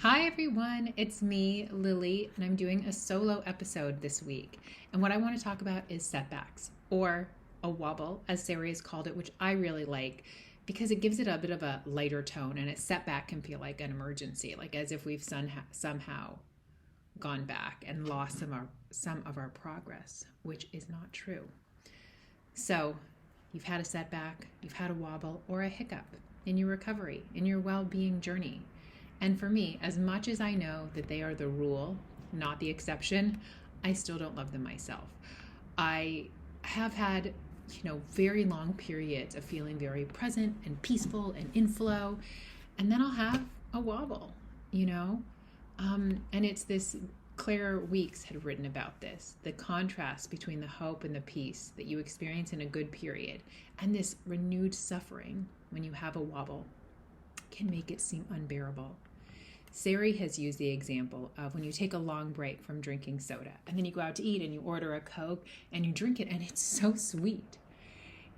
Hi everyone, it's me, Lily, and I'm doing a solo episode this week. And what I want to talk about is setbacks, or a wobble, as Sarah has called it, which I really like because it gives it a bit of a lighter tone, and a setback can feel like an emergency, like as if we've somehow gone back and lost some of our progress, which is not true. So, you've had a setback, you've had a wobble, or a hiccup in your recovery, in your well being journey. And for me, as much as I know that they are the rule, not the exception, I still don't love them myself. I have had, very long periods of feeling very present and peaceful and in flow. And then I'll have a wobble, you know? And it's this, Claire Weeks had written about this, the contrast between the hope and the peace that you experience in a good period and this renewed suffering when you have a wobble can make it seem unbearable. Sari has used the example of when you take a long break from drinking soda and then you go out to eat and you order a Coke and you drink it and it's so sweet.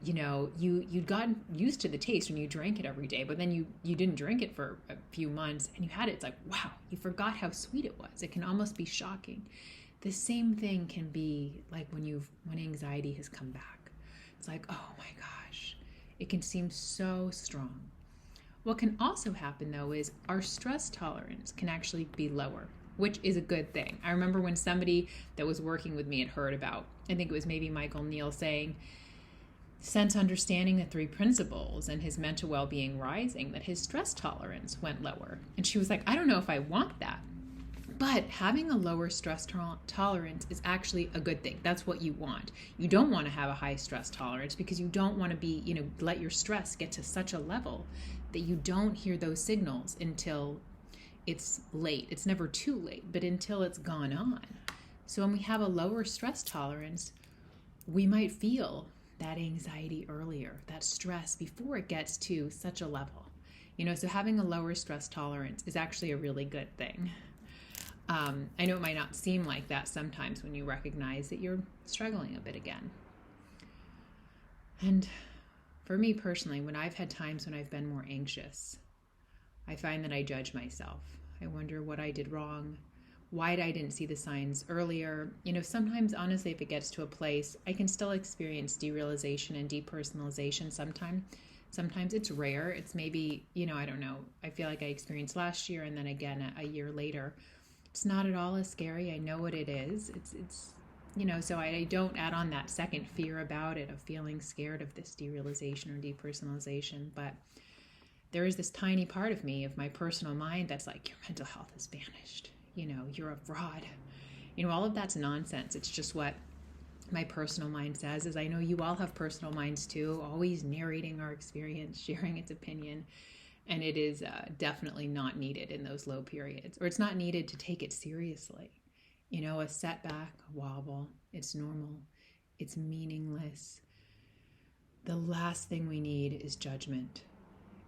You'd gotten used to the taste when you drank it every day, but then you didn't drink it for a few months and you had it. It's like, wow, you forgot how sweet it was. It can almost be shocking. The same thing can be like when anxiety has come back. It's like, oh my gosh, it can seem so strong. What can also happen though is our stress tolerance can actually be lower, which is a good thing. I remember when somebody that was working with me had heard about, I think it was maybe Michael Neal, saying, since understanding the three principles and his mental well-being rising, that his stress tolerance went lower. And she was like, I don't know if I want that. But having a lower stress tolerance is actually a good thing. That's what you want. You don't want to have a high stress tolerance because you don't want to be, let your stress get to such a level that you don't hear those signals until it's late. It's never too late, but until it's gone on. So when we have a lower stress tolerance, we might feel that anxiety earlier, that stress before it gets to such a level. So having a lower stress tolerance is actually a really good thing. I know it might not seem like that sometimes when you recognize that you're struggling a bit again. And for me personally, when I've had times when I've been more anxious, I find that I judge myself. I wonder what I did wrong, why I didn't see the signs earlier. Sometimes, honestly, if it gets to a place, I can still experience derealization and depersonalization sometimes. Sometimes it's rare. It's maybe, I don't know. I feel like I experienced last year and then again a year later. It's not at all as scary. I know what it is. It's so I don't add on that second fear about it of feeling scared of this derealization or depersonalization. But there is this tiny part of me, of my personal mind, that's like, your mental health is banished. You're a fraud. All of that's nonsense. It's just what my personal mind says. As I know you all have personal minds too, always narrating our experience, sharing its opinion. And it is definitely not needed in those low periods, or it's not needed to take it seriously. A setback, a wobble, it's normal, it's meaningless. The last thing we need is judgment.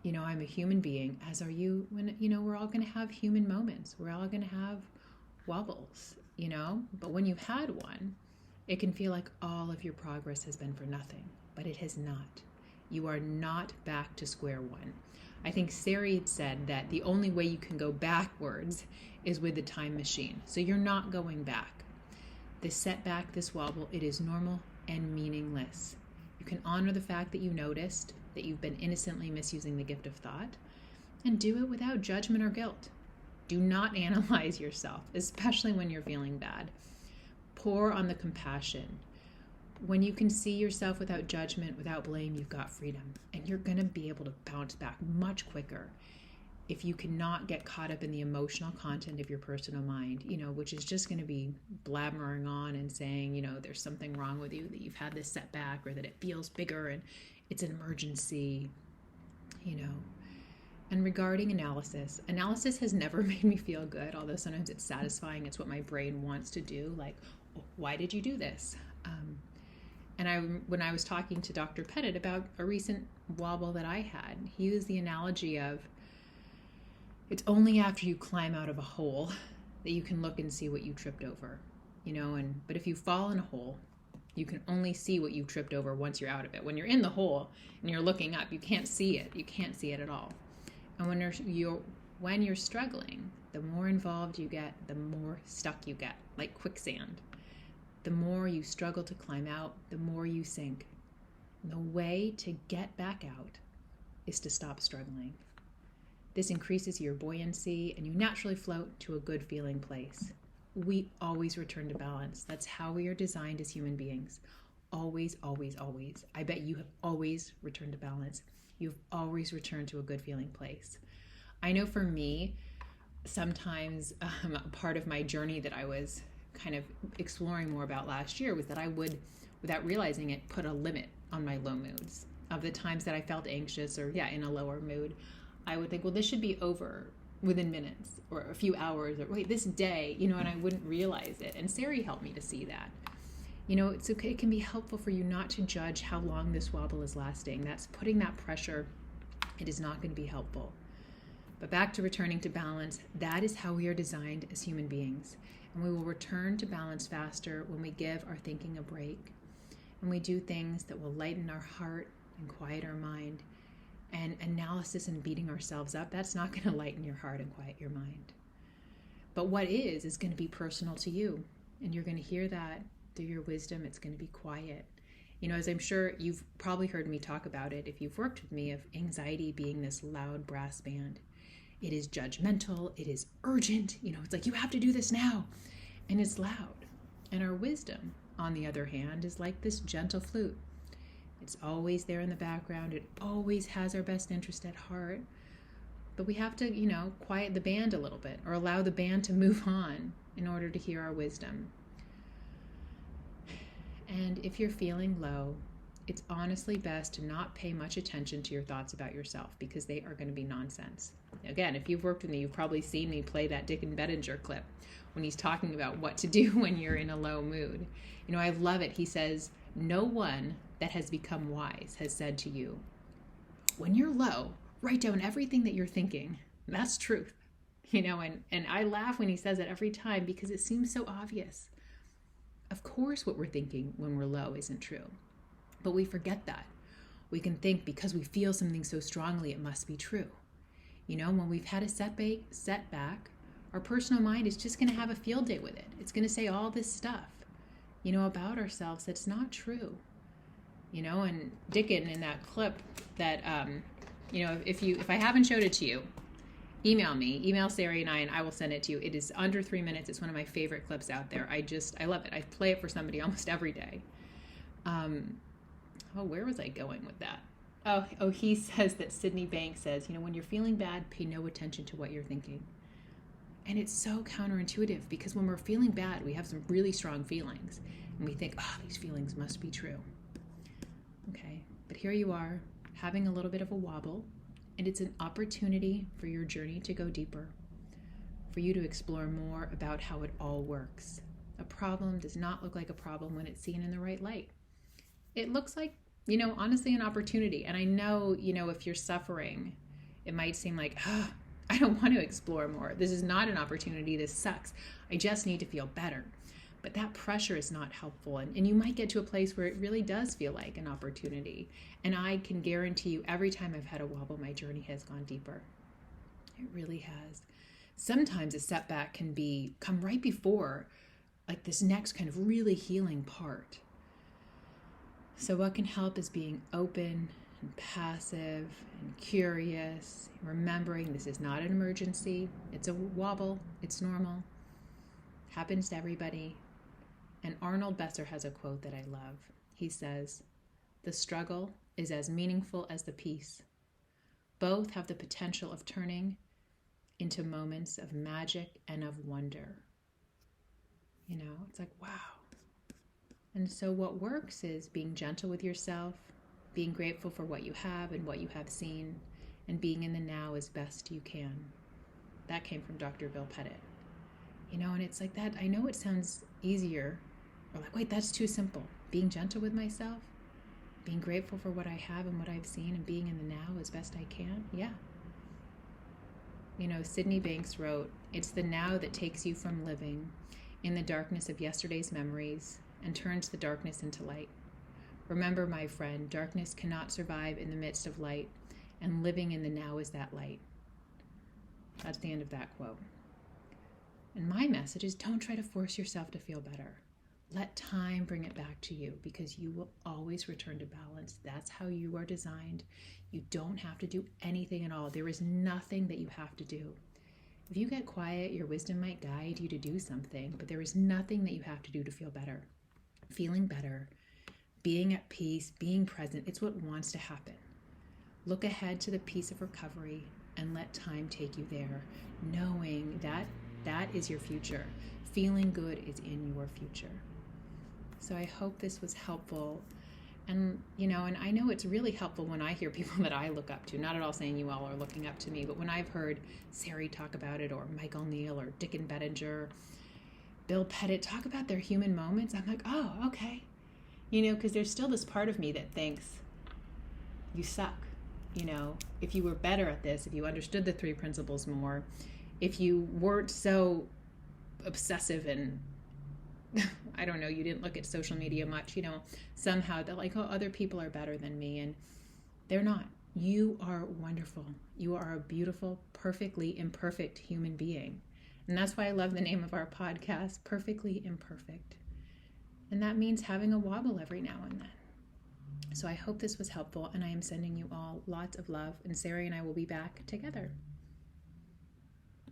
I'm a human being, as are you. When we're all going to have human moments. We're all going to have wobbles, But when you've had one, it can feel like all of your progress has been for nothing, but it has not. You are not back to square one. I think Sari said that the only way you can go backwards is with the time machine. So you're not going back. This setback, this wobble, it is normal and meaningless. You can honor the fact that you noticed, that you've been innocently misusing the gift of thought, and do it without judgment or guilt. Do not analyze yourself, especially when you're feeling bad. Pour on the compassion. When you can see yourself without judgment, without blame, you've got freedom. And you're going to be able to bounce back much quicker if you cannot get caught up in the emotional content of your personal mind, which is just going to be blabbering on and saying, there's something wrong with you, that you've had this setback, or that it feels bigger and it's an emergency, And regarding analysis has never made me feel good, although sometimes it's satisfying. It's what my brain wants to do. Like, why did you do this? And when I was talking to Dr. Pettit about a recent wobble that I had, he used the analogy of, it's only after you climb out of a hole that you can look and see what you tripped over, but if you fall in a hole, you can only see what you tripped over once you're out of it. When you're in the hole and you're looking up, you can't see it. You can't see it at all. And when when you're struggling, the more involved you get, the more stuck you get, like quicksand. The more you struggle to climb out, the more you sink. And the way to get back out is to stop struggling. This increases your buoyancy and you naturally float to a good feeling place. We always return to balance. That's how we are designed as human beings. Always, always, always. I bet you have always returned to balance. You've always returned to a good feeling place. I know for me, sometimes part of my journey that I was kind of exploring more about last year was that I would, without realizing it, put a limit on my low moods. Of the times that I felt anxious or in a lower mood, I would think, well, this should be over within minutes or a few hours, or wait, this day, and I wouldn't realize it. And Sari helped me to see that. It's okay. It can be helpful for you not to judge how long this wobble is lasting. That's putting that pressure. It is not going to be helpful. But back to returning to balance, that is how we are designed as human beings. And we will return to balance faster when we give our thinking a break. And we do things that will lighten our heart and quiet our mind. And analysis and beating ourselves up, that's not going to lighten your heart and quiet your mind. But what is going to be personal to you. And you're going to hear that through your wisdom. It's going to be quiet. As I'm sure you've probably heard me talk about it, if you've worked with me, of anxiety being this loud brass band. It is judgmental. It is urgent. It's like, you have to do this now. And it's loud. And our wisdom, on the other hand, is like this gentle flute. It's always there in the background. It always has our best interest at heart. But we have to, quiet the band a little bit or allow the band to move on in order to hear our wisdom. And if you're feeling low, it's honestly best to not pay much attention to your thoughts about yourself because they are going to be nonsense. Again, if you've worked with me, you've probably seen me play that Dick and Bettinger clip when he's talking about what to do when you're in a low mood. I love it. He says, no one that has become wise has said to you, when you're low, write down everything that you're thinking. That's truth. And I laugh when he says it every time because it seems so obvious. Of course, what we're thinking when we're low isn't true. But we forget that. We can think because we feel something so strongly, it must be true. When we've had a setback, our personal mind is just going to have a field day with it. It's going to say all this stuff, about ourselves that's not true. And Dickon in that clip that, if I haven't showed it to you, email Sari and I will send it to you. It is under 3 minutes. It's one of my favorite clips out there. I love it. I play it for somebody almost every day. Where was I going with that? Oh, he says that Sydney Banks says, when you're feeling bad, pay no attention to what you're thinking. And it's so counterintuitive because when we're feeling bad, we have some really strong feelings. And we think, these feelings must be true. Okay, but here you are having a little bit of a wobble. And it's an opportunity for your journey to go deeper, for you to explore more about how it all works. A problem does not look like a problem when it's seen in the right light. It looks like, honestly, an opportunity. And I know, if you're suffering, it might seem like, I don't want to explore more. This is not an opportunity. This sucks. I just need to feel better. But that pressure is not helpful. And you might get to a place where it really does feel like an opportunity. And I can guarantee you every time I've had a wobble, my journey has gone deeper. It really has. Sometimes a setback can come right before like this next kind of really healing part. So what can help is being open and passive and curious, remembering this is not an emergency. It's a wobble. It's normal. Happens to everybody. And Arnold Besser has a quote that I love. He says, "The struggle is as meaningful as the peace. Both have the potential of turning into moments of magic and of wonder." It's like, wow. And so what works is being gentle with yourself, being grateful for what you have and what you have seen, and being in the now as best you can. That came from Dr. Bill Pettit. And it's like that. I know it sounds easier, or like, wait, that's too simple. Being gentle with myself, being grateful for what I have and what I've seen, and being in the now as best I can. Yeah. Sydney Banks wrote, "It's the now that takes you from living in the darkness of yesterday's memories and turns the darkness into light. Remember, my friend, darkness cannot survive in the midst of light, and living in the now is that light." That's the end of that quote. And my message is don't try to force yourself to feel better. Let time bring it back to you because you will always return to balance. That's how you are designed. You don't have to do anything at all. There is nothing that you have to do. If you get quiet, your wisdom might guide you to do something, but there is nothing that you have to do to feel better. Feeling better, being at peace, being present, it's what wants to happen. Look ahead to the peace of recovery and let time take you there, knowing that that is your future. Feeling good is in your future. So I hope this was helpful. And, and I know it's really helpful when I hear people that I look up to, not at all saying you all are looking up to me, but when I've heard Sari talk about it, or Michael Neal, or Dick and Bettinger, Bill Pettit talk about their human moments, I'm like, oh, okay. Because there's still this part of me that thinks you suck. If you were better at this, if you understood the 3 principles more, if you weren't so obsessive and I don't know, you didn't look at social media much, somehow they're like, oh, other people are better than me. And they're not. You are wonderful. You are a beautiful, perfectly imperfect human being. And that's why I love the name of our podcast, Perfectly Imperfect. And that means having a wobble every now and then. So I hope this was helpful, and I am sending you all lots of love, and Sari and I will be back together.